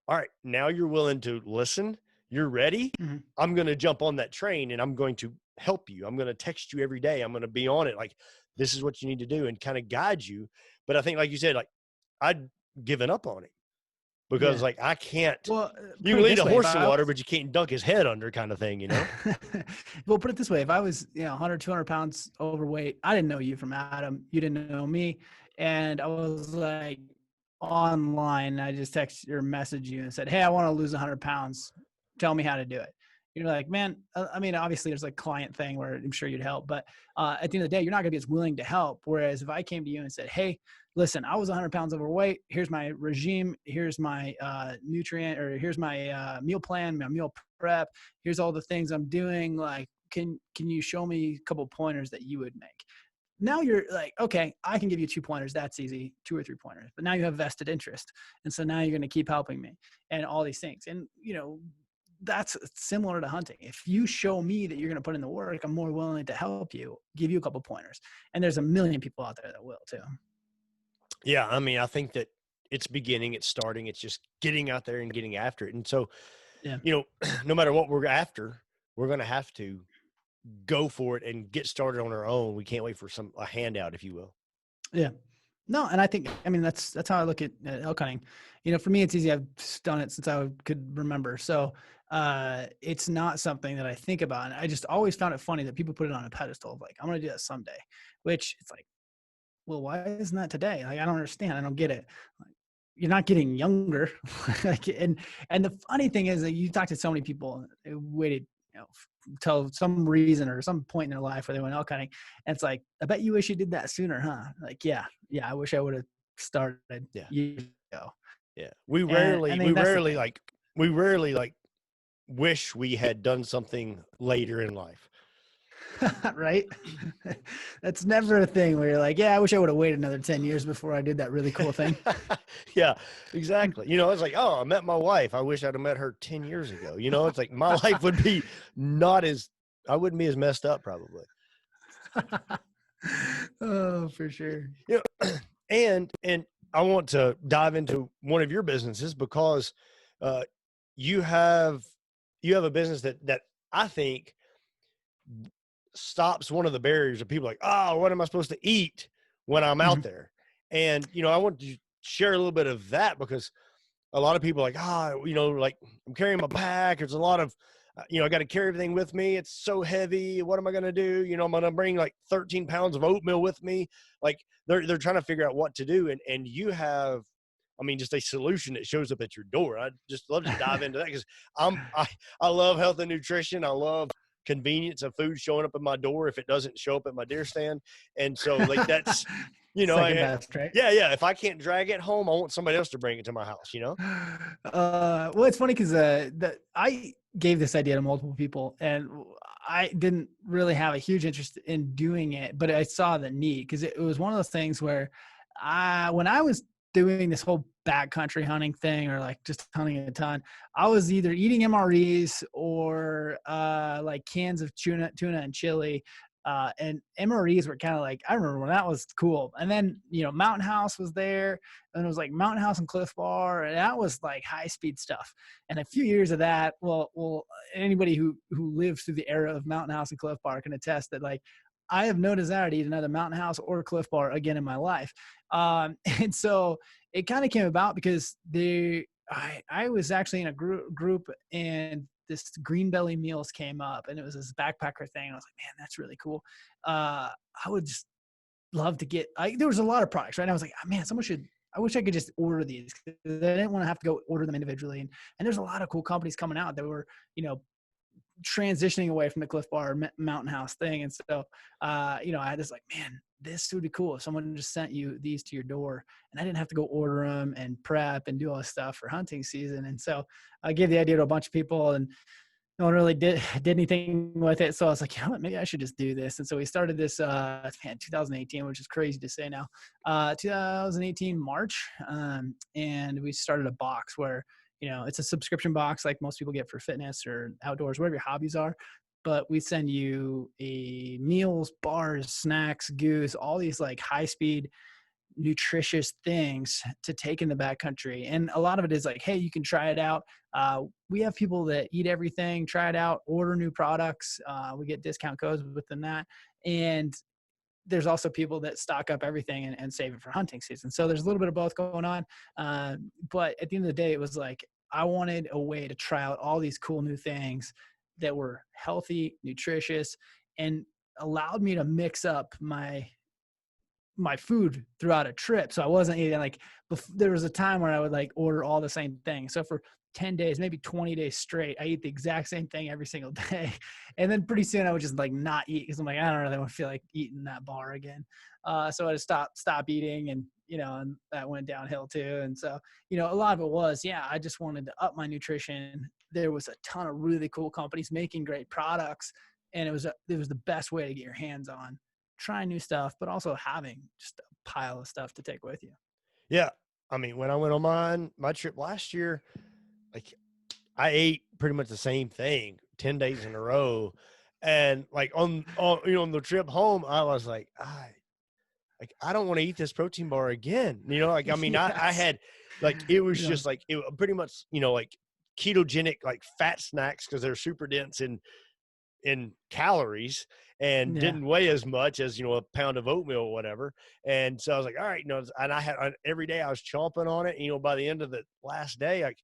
all right, now you're willing to listen. You're ready. Mm-hmm. I'm going to jump on that train, and I'm going to help you. I'm going to text you every day. I'm going to be on it. Like, this is what you need to do, and kind of guide you. But I think, like you said, like, I'd given up on it, because like, I can't, you can lead a horse to water, but you can't dunk his head under, kind of thing, Well, put it this way. If I was, 100, 200 pounds overweight, I didn't know you from Adam. You didn't know me. And I was like, online, I just text or message you and said, hey, I want to lose 100 pounds. Tell me how to do it. You're like, man, I mean, obviously there's like client thing where I'm sure you'd help, but at the end of the day, you're not going to be as willing to help. Whereas if I came to you and said, hey, listen, I was 100 pounds overweight. Here's my regime. Here's my nutrient, or here's my meal plan, my meal prep. Here's all the things I'm doing. Like, can you show me a couple pointers that you would make? Now you're like, okay, I can give you 2 pointers. That's easy, 2 or 3 pointers. But now you have vested interest. And so now you're going to keep helping me and all these things. And, that's similar to hunting. If you show me that you're going to put in the work, I'm more willing to help you, give you a couple pointers. And there's a million people out there that will too. Yeah. I mean, I think that it's starting, it's just getting out there and getting after it. And so, no matter what we're after, we're going to have to go for it and get started on our own. We can't wait for a handout, if you will. Yeah. No, and I think, that's how I look at elk hunting. For me, it's easy. I've done it since I could remember. So it's not something that I think about. And I just always found it funny that people put it on a pedestal of like, I'm going to do that someday, which it's like, well, why isn't that today? Like, I don't understand. I don't get it. Like, you're not getting younger. Like, and the funny thing is that you talk to so many people who waited, till some reason or some point in their life where they went elk hunting. And it's like, I bet you wish you did that sooner, huh? Like, yeah, I wish I would have started Yeah. years ago. Yeah. We And I rarely, mean, that's the thing. we rarely like wish we had done something later in life. Right? That's never a thing where you're like, yeah, I wish I would have waited another 10 years before I did that really cool thing. Yeah, exactly. It's like, oh, I met my wife. I wish I'd have met her 10 years ago. It's like my life would be I wouldn't be as messed up probably. Oh, for sure. And I want to dive into one of your businesses because you have a business that I think stops one of the barriers of people like, oh, what am I supposed to eat when I'm out there? And, I want to share a little bit of that because a lot of people are like, like I'm carrying my pack. There's a lot of, I got to carry everything with me. It's so heavy. What am I going to do? I'm going to bring like 13 pounds of oatmeal with me. Like they're trying to figure out what to do. And you have, just a solution that shows up at your door. I just love to dive into that because I love health and nutrition. I love convenience of food showing up at my door if it doesn't show up at my deer stand. And so like that's, Second best, right? Yeah. If I can't drag it home, I want somebody else to bring it to my house, Well, it's funny because I gave this idea to multiple people and I didn't really have a huge interest in doing it, but I saw the need because it was one of those things where when I was doing this whole backcountry hunting thing or like just hunting a ton, I was either eating MREs or like cans of tuna and chili. And MREs were kind of like, I remember when that was cool. And then, Mountain House was there and it was like Mountain House and Cliff Bar. And that was like high speed stuff. And a few years of that, well, anybody who lived through the era of Mountain House and Cliff Bar can attest that like, I have no desire to eat another Mountain House or Cliff Bar again in my life. And so it kind of came about because I was actually in a group and this Green Belly Meals came up and it was this backpacker thing. And I was like, man, that's really cool. I would just love to get, there was a lot of products, right? And I was like, oh, man, I wish I could just order these. I didn't want to have to go order them individually. And there's a lot of cool companies coming out that were, transitioning away from the Cliff Bar Mountain House thing. And so, I had this like, man, this would be cool if someone just sent you these to your door and I didn't have to go order them and prep and do all this stuff for hunting season. And so I gave the idea to a bunch of people and no one really did anything with it. So I was like, maybe I should just do this. And so we started this, 2018, which is crazy to say now, 2018 March. And we started a box where, it's a subscription box like most people get for fitness or outdoors, whatever your hobbies are. But we send you meals, bars, snacks, goose, all these like high speed, nutritious things to take in the backcountry. And a lot of it is like, hey, you can try it out. We have people that eat everything, try it out, order new products. We get discount codes within that. And there's also people that stock up everything and save it for hunting season. So there's a little bit of both going on. But at the end of the day, it was like, I wanted a way to try out all these cool new things that were healthy, nutritious, and allowed me to mix up my food throughout a trip. So I wasn't eating like, there was a time where I would like order all the same thing. So for 10 days, maybe 20 days straight, I eat the exact same thing every single day. And then pretty soon I would just like not eat because I'm like, I don't really want to feel like eating that bar again. So I just stop eating and, and that went downhill too. And so, a lot of it was, I just wanted to up my nutrition. There was a ton of really cool companies making great products. And it was the best way to get your hands on trying new stuff, but also having just a pile of stuff to take with you. Yeah. When I went on my trip last year, like I ate pretty much the same thing 10 days in a row. And like on the trip home, I was like, I don't want to eat this protein bar again. Yes. I had like, it was just like, it pretty much, like ketogenic, like fat snacks, cause they're super dense in calories and didn't weigh as much as, a pound of oatmeal or whatever. And so I was like, all right, and I had every day I was chomping on it. By the end of the last day, like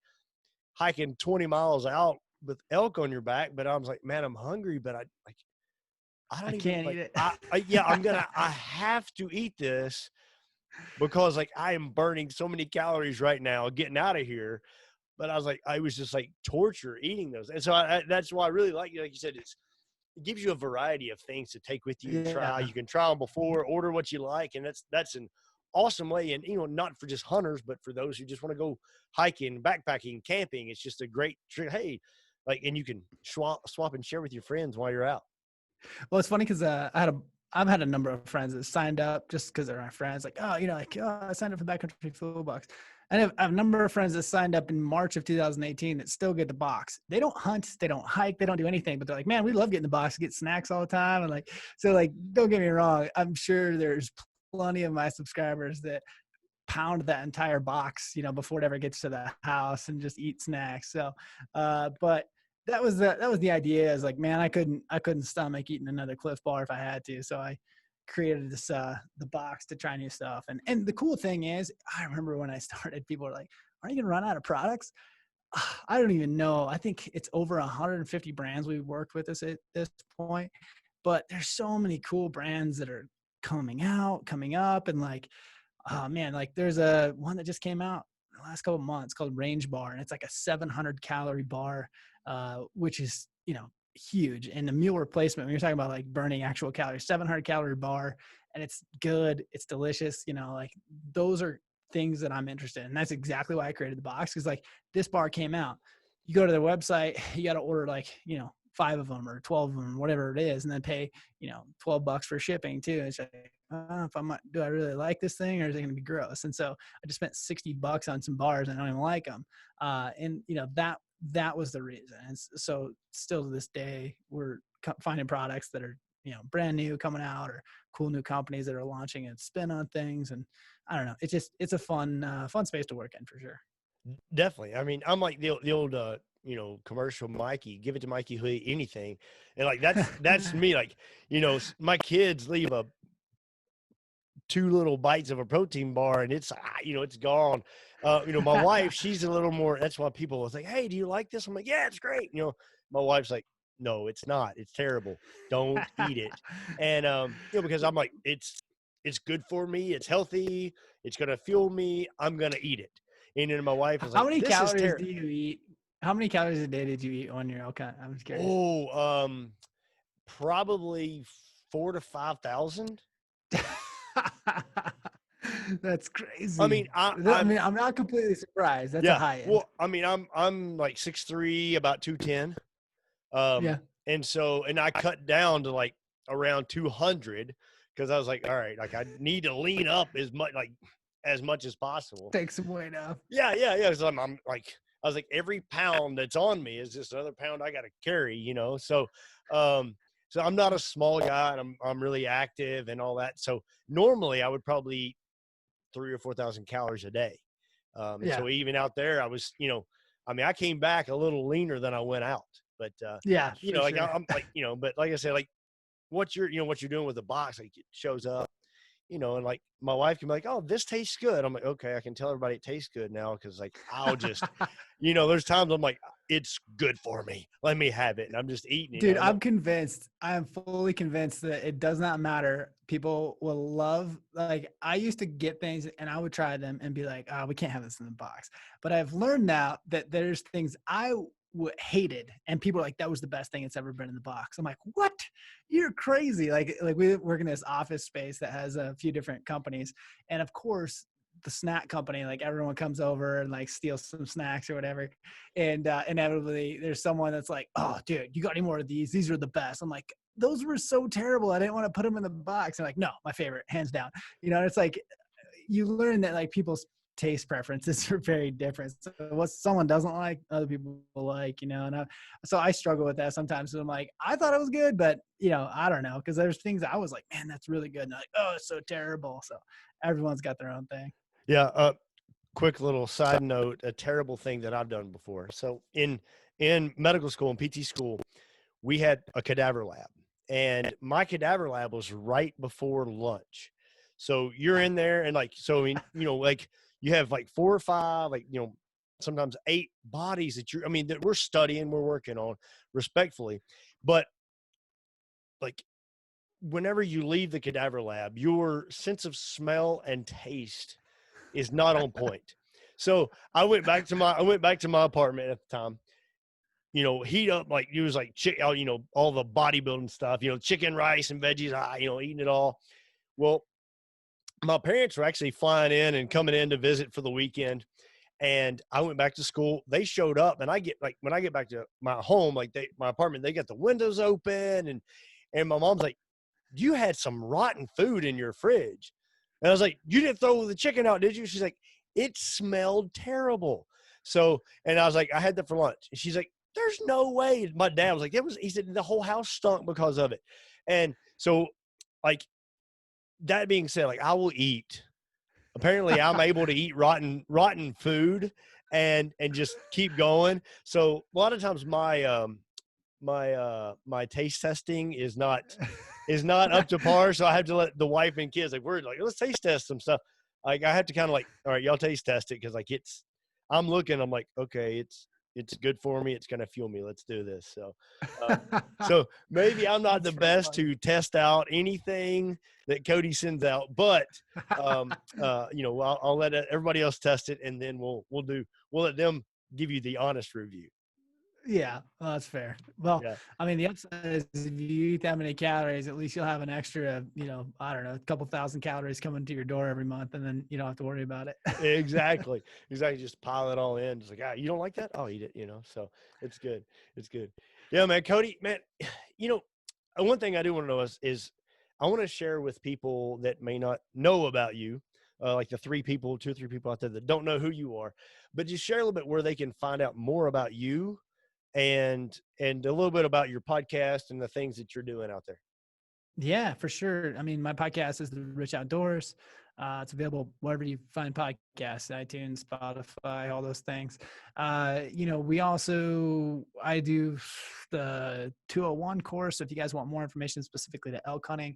hiking 20 miles out with elk on your back, but I was like, man, I'm hungry, but I I don't even can't like, eat it. yeah, I have to eat this because like I am burning so many calories right now getting out of here. But I was like, I was just like torture eating those. And so that's why I really like you said, it gives you a variety of things to take with you and try. Yeah. You can try them before, order what you like. And that's an awesome way. And, not for just hunters, but for those who just want to go hiking, backpacking, camping. It's just a great trick. Hey, like, and you can swap and share with your friends while you're out. Well, it's funny because I've had a number of friends that signed up just because they're my friends. Like, oh, I signed up for the Backcountry Fuel Box. And I have a number of friends that signed up in March of 2018 that still get the box. They don't hunt, they don't hike, they don't do anything, but they're like, man, we love getting the box, get snacks all the time. And like, so like, don't get me wrong. I'm sure there's plenty of my subscribers that pound that entire box, before it ever gets to the house and just eat snacks. So, but that was the idea, is like, man, I couldn't stomach eating another Cliff Bar if I had to. So I created this, the box to try new stuff. And the cool thing is, I remember when I started, people were like, are you going to run out of products? I don't even know. I think it's over 150 brands we've worked with us at this point, but there's so many cool brands that are coming up. And like, oh man, like there's a one that just came out in the last couple of months called Range Bar, and it's like a 700 calorie bar, which is, huge. And the meal replacement, when you're talking about like burning actual calories, 700 calorie bar, and it's good, it's delicious, like those are things that I'm interested in. And that's exactly why I created the box. Cause like this bar came out, you go to their website, you got to order like, 5 of them or 12 of them, whatever it is, and then pay, $12 for shipping too. It's like, do I really like this thing, or is it going to be gross? And so I just spent $60 on some bars and I don't even like them. And that was the reason. And so still to this day, we're finding products that are, brand new coming out, or cool new companies that are launching and spin on things. And I don't know, it's a fun space to work in for sure. Definitely. I mean, I'm like the old, commercial Mikey, give it to Mikey, who eat anything. And like, that's me. Like, my kids leave 2 little bites of a protein bar and it's, it's gone. My wife, she's a little more, that's why people will say, hey, do you like this? I'm like, yeah, it's great. My wife's like, no, it's not. It's terrible. Don't eat it. And, because I'm like, it's good for me. It's healthy. It's going to fuel me. I'm going to eat it. And then my wife is How like, many this is calories terrible. do you eat? How many calories a day did you eat on your elk? I'm just curious. Oh, probably 4,000 to 5,000. That's crazy. I mean, I'm not completely surprised. That's a high end. Well, I mean, I'm like 6'3", about 210. Yeah. And I cut down to like around 200 because I was like, all right, like I need to lean up as much as possible. Take some weight off. Yeah. So I'm like, I was like, every pound that's on me is just another pound I got to carry, So, so I'm not a small guy, and I'm really active and all that. So normally I would probably eat 3,000 or 4,000 calories a day. And so even out there, I was, I came back a little leaner than I went out, but, like sure. I'm like, but like I said, like what you're doing with the box, like it shows up, and like my wife can be like, oh, this tastes good. I'm like, okay, I can tell everybody it tastes good now. Cause like, I'll just, there's times I'm like, it's good for me. Let me have it. And I'm just eating it. Dude, I'm convinced. I am fully convinced that it does not matter. People will love, like I used to get things and I would try them and be like, oh, we can't have this in the box. But I've learned now that there's things I hated and people are like, that was the best thing that's ever been in the box. I'm like, what? You're crazy. Like we work in this office space that has a few different companies. And of course, the snack company, like everyone comes over and like steals some snacks or whatever. And inevitably there's someone that's like, oh dude, you got any more of these? These are the best. I'm like, those were so terrible. I didn't want to put them in the box. And like, no, my favorite, hands down. It's like, you learn that like people's taste preferences are very different. So what someone doesn't like, other people like, so I struggle with that sometimes. So I'm like, I thought it was good, but I don't know. Cause there's things I was like, man, that's really good. And I'm like, oh, it's so terrible. So everyone's got their own thing. Yeah. Quick little side note, a terrible thing that I've done before. So in medical school and PT school, we had a cadaver lab, and my cadaver lab was right before lunch. So you're in there and like, so, I mean, like you have like 4 or 5, like, sometimes 8 bodies that we're studying, we're working on respectfully. But like whenever you leave the cadaver lab, your sense of smell and taste is not on point. So I went back to my apartment at the time, heat up, like it was like all the bodybuilding stuff, chicken, rice, and veggies, eating it all. Well, my parents were actually flying in and coming in to visit for the weekend. And I went back to school. They showed up, and when I get back to my home, my apartment, they got the windows open, and my mom's like, "You had some rotten food in your fridge." And I was like, "You didn't throw the chicken out, did you?" She's like, "It smelled terrible." So, and I was like, "I had that for lunch." And she's like, "There's no way." My dad was like, he said the whole house stunk because of it. And so, like, that being said, like, I will eat. Apparently I'm able to eat rotten food and just keep going. So a lot of times my taste testing is not up to par. So I have to let the wife and kids, like, we're like, let's taste test some stuff. Like, I have to kind of like, all right, y'all taste test it. Cause like I'm like, okay, it's good for me. It's going to fuel me. Let's do this. So maybe I'm not the best to test out anything that Cody sends out, but I'll let everybody else test it, and then we'll let them give you the honest review. Yeah, well, that's fair. Well, Yeah. I mean, the upside is if you eat that many calories, at least you'll have an extra, I don't know, a couple thousand calories coming to your door every month, and then you don't have to worry about it. Exactly. Just pile it all in. Just like, you don't like that? I'll eat it, so it's good. It's good. Yeah, man. Cody, man, one thing I do want to know is I want to share with people that may not know about you, like the 2 or 3 people out there that don't know who you are, but just share a little bit where they can find out more about you and a little bit about your podcast and the things that you're doing out there. Yeah, for sure. I mean, my podcast is The Rich Outdoors. It's available wherever you find podcasts, iTunes, Spotify, all those things. I do the 201 course. So if you guys want more information specifically to elk hunting,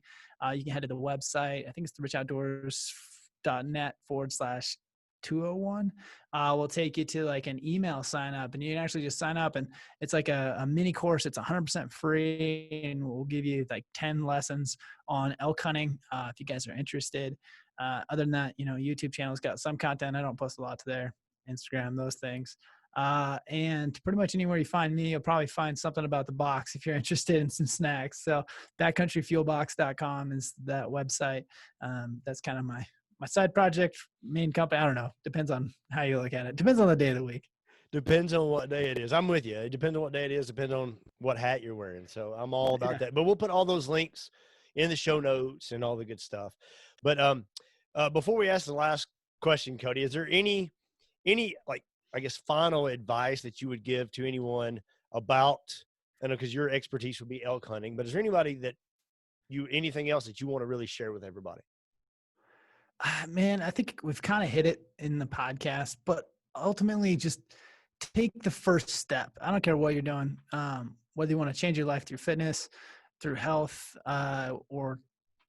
you can head to the website. I think it's therichoutdoors.net/201. We'll take you to like an email sign up, and you can actually just sign up, and it's like a mini course. It's 100% free, and we'll give you like 10 lessons on elk hunting if you guys are interested. Other than that, YouTube channel's got some content. I don't post a lot to there, Instagram, those things. And pretty much anywhere you find me, you'll probably find something about the box if you're interested in some snacks. So backcountryfuelbox.com is that website. That's kind of my side project, main company. I don't know. Depends on how you look at it. Depends on the day of the week. Depends on what day it is. I'm with you. It depends on what day it is. Depends on what hat you're wearing. So I'm all about that. But we'll put all those links in the show notes and all the good stuff. But before we ask the last question, Cody, is there any like, I guess, final advice that you would give to anyone about, I know because your expertise would be elk hunting, but is there anybody anything else that you want to really share with everybody? Man, I think we've kind of hit it in the podcast, but ultimately just take the first step. I don't care what you're doing, whether you want to change your life through fitness, through health, or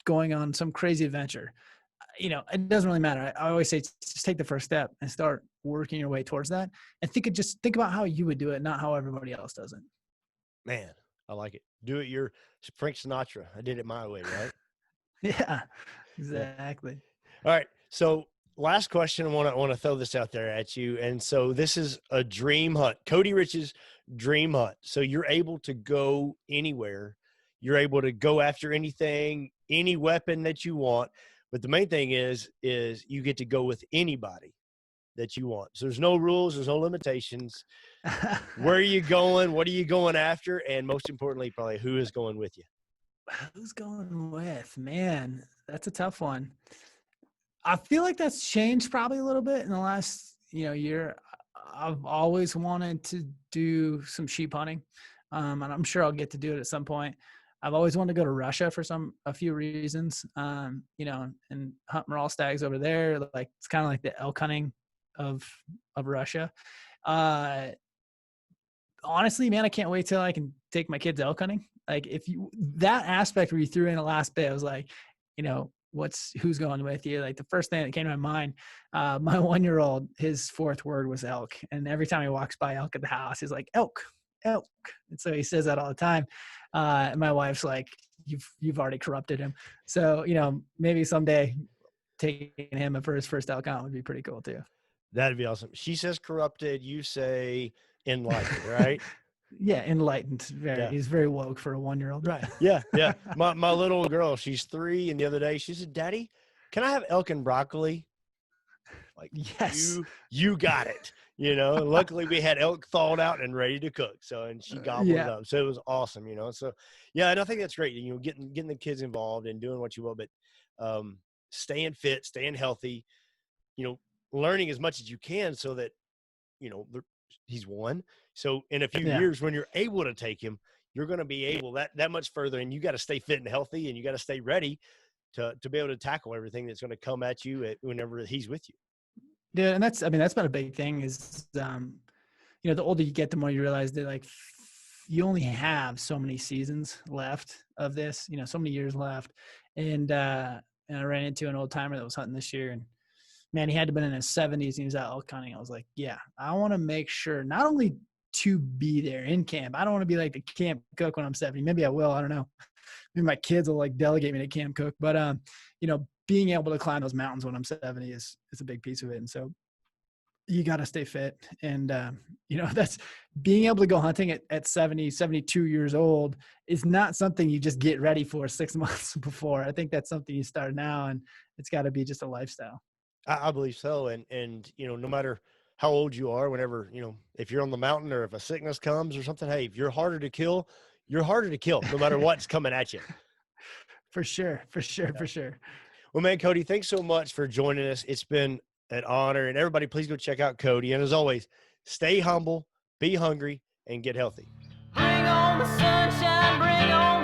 going on some crazy adventure. It doesn't really matter. I always say just take the first step and start working your way towards that. And think about how you would do it, not how everybody else does it. Man, I like it. Do it your Frank Sinatra. I did it my way, right? Yeah, exactly. Yeah. All right. So last question. I want to throw this out there at you. And so this is a dream hunt, Cody Rich's dream hunt. So you're able to go anywhere. You're able to go after anything, any weapon that you want. But the main thing is you get to go with anybody that you want. So there's no rules. There's no limitations. Where are you going? What are you going after? And most importantly, probably who is going with you? Who's going with? Man, that's a tough one. I feel like that's changed probably a little bit in the last year. I've always wanted to do some sheep hunting, and I'm sure I'll get to do it at some point. I've always wanted to go to Russia for a few reasons, and hunt morel stags over there. Like it's kind of like the elk hunting of Russia. Honestly, man, I can't wait till I can take my kids elk hunting. Like that aspect where you threw in the last bit, I was like, who's going with you? Like the first thing that came to my mind, my 1-year-old, his fourth word was elk. And every time he walks by elk at the house, he's like, elk, elk. And so he says that all the time. And my wife's like, you've already corrupted him. So, maybe someday taking him for his first elk hunt would be pretty cool too. That'd be awesome. She says corrupted. You say enlightened, right? Yeah, enlightened. He's very woke for a 1-year-old. Right. Yeah. Yeah. My little girl, she's 3, and the other day she said, "Daddy, can I have elk and broccoli?" Like, yes, you got it. Luckily we had elk thawed out and ready to cook. So, and she gobbled it up. So it was awesome. So yeah. And I think that's great. Getting the kids involved and doing what you will, but staying fit, staying healthy, learning as much as you can so that, he's 1. So in a few years, when you're able to take him, you're going to be able that much further, and you got to stay fit and healthy, and you got to stay ready to be able to tackle everything that's going to come at you whenever he's with you. Yeah. And that's been a big thing is, the older you get, the more you realize that like you only have so many seasons left of this, so many years left. And I ran into an old timer that was hunting this year, and man, he had to been in his 70s and he was out elk hunting. I was like, yeah, I want to make sure not only to be there in camp. I don't want to be like the camp cook when I'm 70. Maybe I will. I don't know. Maybe my kids will like delegate me to camp cook. But, being able to climb those mountains when I'm 70 is a big piece of it. And so you got to stay fit. And, that's being able to go hunting at 70, 72 years old is not something you just get ready for 6 months before. I think that's something you start now, and it's got to be just a lifestyle. I believe so. And, no matter how old you are, whenever, if you're on the mountain or if a sickness comes or something, hey, if you're harder to kill, no matter what's coming at you. For sure. Well, man, Cody, thanks so much for joining us. It's been an honor, and everybody, please go check out Cody. And as always, stay humble, be hungry, and get healthy. Bring on the sunshine, bring on